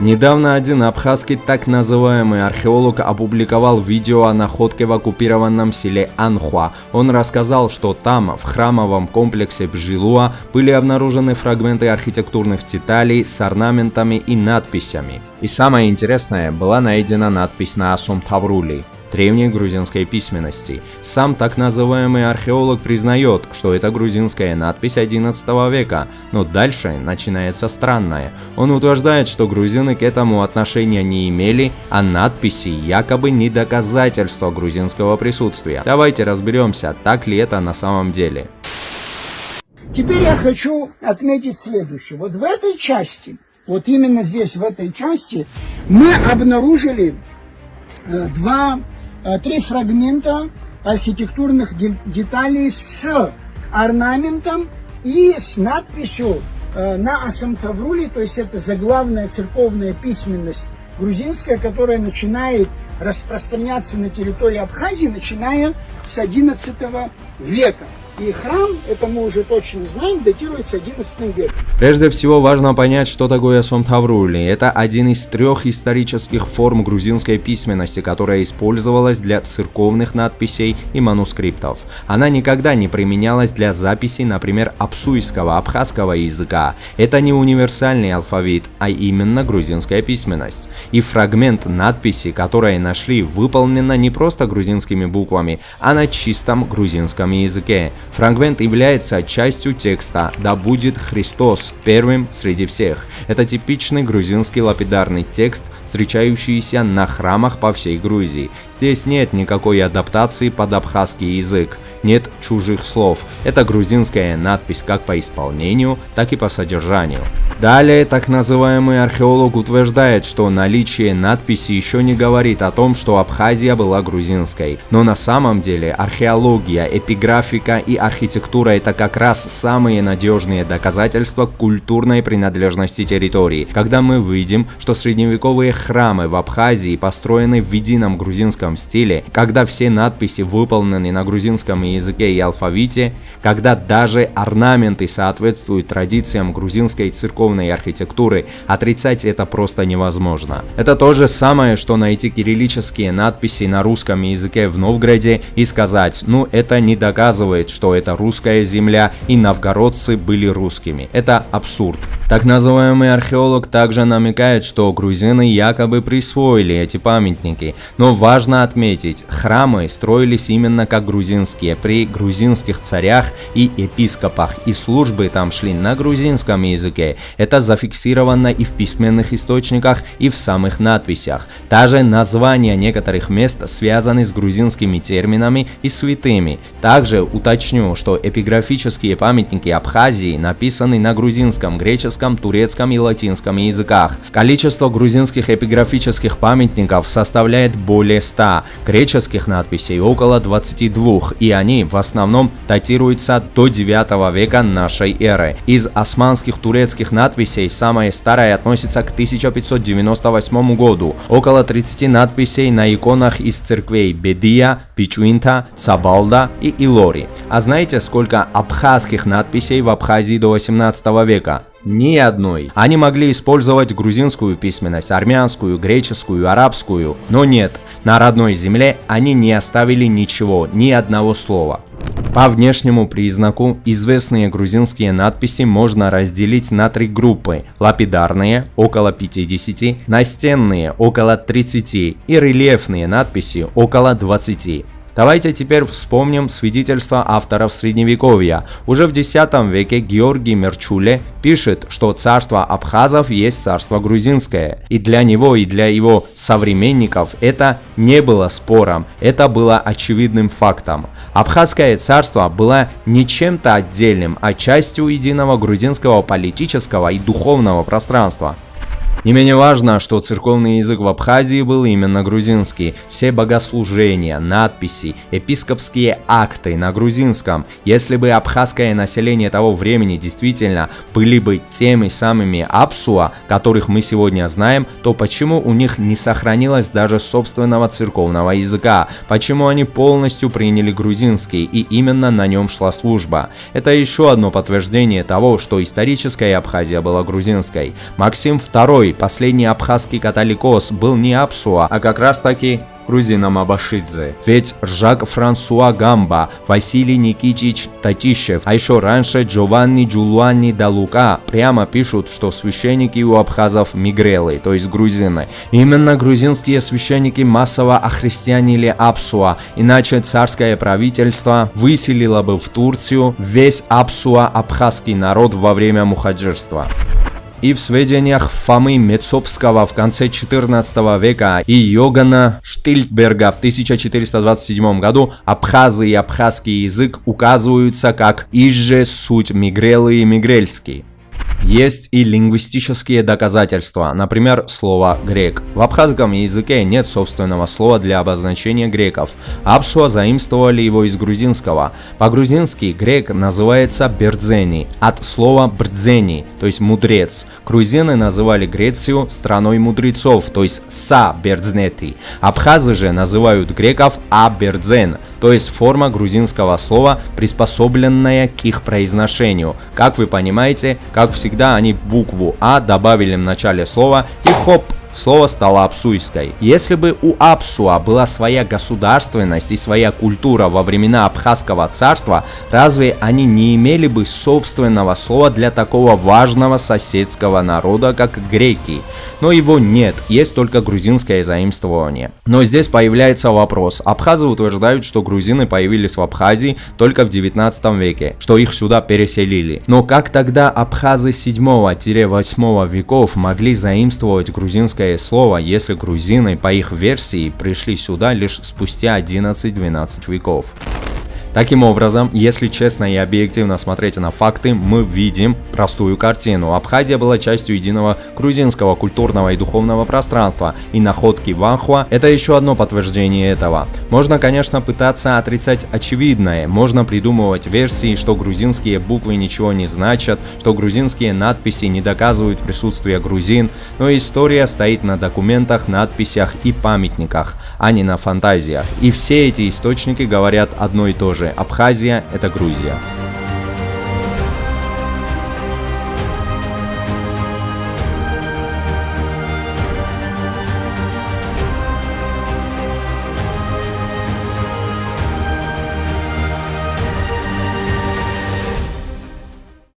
Недавно один абхазский так называемый археолог опубликовал видео о находке в оккупированном селе Анхуа. Он рассказал, что там, в храмовом комплексе Бжилуа, были обнаружены фрагменты архитектурных деталей с орнаментами и надписями. И самое интересное, была найдена надпись на Асом-Таврули, древней грузинской письменности. Сам так называемый археолог признает, что это грузинская надпись XI века, но дальше начинается странное. Он утверждает, что грузины к этому отношения не имели, а надписи якобы не доказательство грузинского присутствия. Давайте разберемся, так ли это на самом деле. Теперь я хочу отметить следующее. Вот в этой части, вот именно здесь, в этой части, мы обнаружили три фрагмента архитектурных деталей с орнаментом и с надписью на Асом-Таврули, то есть это заглавная церковная письменность грузинская, которая начинает распространяться на территории Абхазии, начиная с XI века. И храм, это мы уже точно знаем, датируется XI веком. Прежде всего важно понять, что такое Асом-Таврули. Это один из трех исторических форм грузинской письменности, которая использовалась для церковных надписей и манускриптов. Она никогда не применялась для записи, например, абсуйского, абхазского языка. Это не универсальный алфавит, а именно грузинская письменность. И фрагмент надписи, который нашли, выполнена не просто грузинскими буквами, а на чистом грузинском языке. Фрагмент является частью текста «Да будет Христос первым среди всех». Это типичный грузинский лапидарный текст, встречающийся на храмах по всей Грузии. Здесь нет никакой адаптации под абхазский язык, нет чужих слов. Это грузинская надпись как по исполнению, так и по содержанию. Далее так называемый археолог утверждает, что наличие надписи еще не говорит о том, что Абхазия была грузинской. Но на самом деле археология, эпиграфика и архитектура — это как раз самые надежные доказательства культурной принадлежности территории. Когда мы видим, что средневековые храмы в Абхазии построены в едином грузинском стиле, когда все надписи выполнены на грузинском языке и алфавите, когда даже орнаменты соответствуют традициям грузинской церковной архитектуры, отрицать это просто невозможно. Это то же самое, что найти кириллические надписи на русском языке в Новгороде и сказать: ну, это не доказывает, что это русская земля и новгородцы были русскими. Это абсурд. Так называемый археолог также намекает, что грузины якобы присвоили эти памятники. Но важно отметить, храмы строились именно как грузинские, при грузинских царях и епископах, и службы там шли на грузинском языке. Это зафиксировано и в письменных источниках, и в самых надписях. Даже названия некоторых мест связаны с грузинскими терминами и святыми. Также уточню, что эпиграфические памятники Абхазии написаны на грузинском, греческом, турецком и латинском языках. Количество грузинских эпиграфических памятников составляет более 100, греческих надписей около 22, и они в основном датируются до 9 века нашей эры. Из османских турецких надписей самая старая относится к 1598 году. Около 30 надписей на иконах из церквей Бедия, Пичуинта, Сабалда и Илори. А знаете, сколько абхазских надписей в Абхазии до 18 века? Ни одной. Они могли использовать грузинскую письменность, армянскую, греческую, арабскую, но нет, на родной земле они не оставили ничего, ни одного слова. По внешнему признаку известные грузинские надписи можно разделить на три группы: лапидарные – около 50, настенные – около 30 и рельефные надписи – около 20. Давайте теперь вспомним свидетельства авторов Средневековья. Уже в X веке Георгий Мерчуле пишет, что царство абхазов есть царство грузинское. И для него, и для его современников это не было спором, это было очевидным фактом. Абхазское царство было не чем-то отдельным, а частью единого грузинского политического и духовного пространства. Не менее важно, что церковный язык в Абхазии был именно грузинский. Все богослужения, надписи, епископские акты на грузинском. Если бы абхазское население того времени действительно были бы теми самыми Апсуа, которых мы сегодня знаем, то почему у них не сохранилось даже собственного церковного языка? Почему они полностью приняли грузинский и именно на нем шла служба? Это еще одно подтверждение того, что историческая Абхазия была грузинской. Максим II II, последний абхазский католикос, был не Апсуа, а как раз таки грузином Абашидзе. Ведь Жак Франсуа Гамба, Василий Никитич Татищев, а еще раньше Джованни Джулуанни да Лука прямо пишут, что священники у абхазов мигрелы, то есть грузины. Именно грузинские священники массово охристианили Апсуа, иначе царское правительство выселило бы в Турцию весь Апсуа абхазский народ во время мухаджирства. И в сведениях Фомы Мецопского в конце XIV века и Йогана Штильтберга в 1427 году абхазы и абхазский язык указываются как «изже суть мигрелы и мигрельский». Есть и лингвистические доказательства, например, слово «грек». В абхазском языке нет собственного слова для обозначения греков. Апсуа заимствовали его из грузинского. По-грузински грек называется бердзени, от слова брдзени, то есть мудрец. Грузины называли Грецию страной мудрецов, то есть са бердзнети. Абхазы же называют греков абердзен, то есть форма грузинского слова, приспособленная к их произношению. Как вы понимаете, как всегда они букву «а» добавили в начале слова и хоп, слово стало апсуйской. Если бы у Апсуа была своя государственность и своя культура во времена Абхазского царства, разве они не имели бы собственного слова для такого важного соседского народа, как греки? Но его нет, есть только грузинское заимствование. Но здесь появляется вопрос. Абхазы утверждают, что грузины появились в Абхазии только в 19 веке, что их сюда переселили. Но как тогда абхазы 7-8 веков могли заимствовать грузинское слово, если грузины, по их версии, пришли сюда лишь спустя 11-12 веков? Таким образом, если честно и объективно смотреть на факты, мы видим простую картину. Абхазия была частью единого грузинского культурного и духовного пространства, и находки в Анхуа – это еще одно подтверждение этого. Можно, конечно, пытаться отрицать очевидное, можно придумывать версии, что грузинские буквы ничего не значат, что грузинские надписи не доказывают присутствие грузин, но история стоит на документах, надписях и памятниках, а не на фантазиях. И все эти источники говорят одно и то же. Абхазия – это Грузия.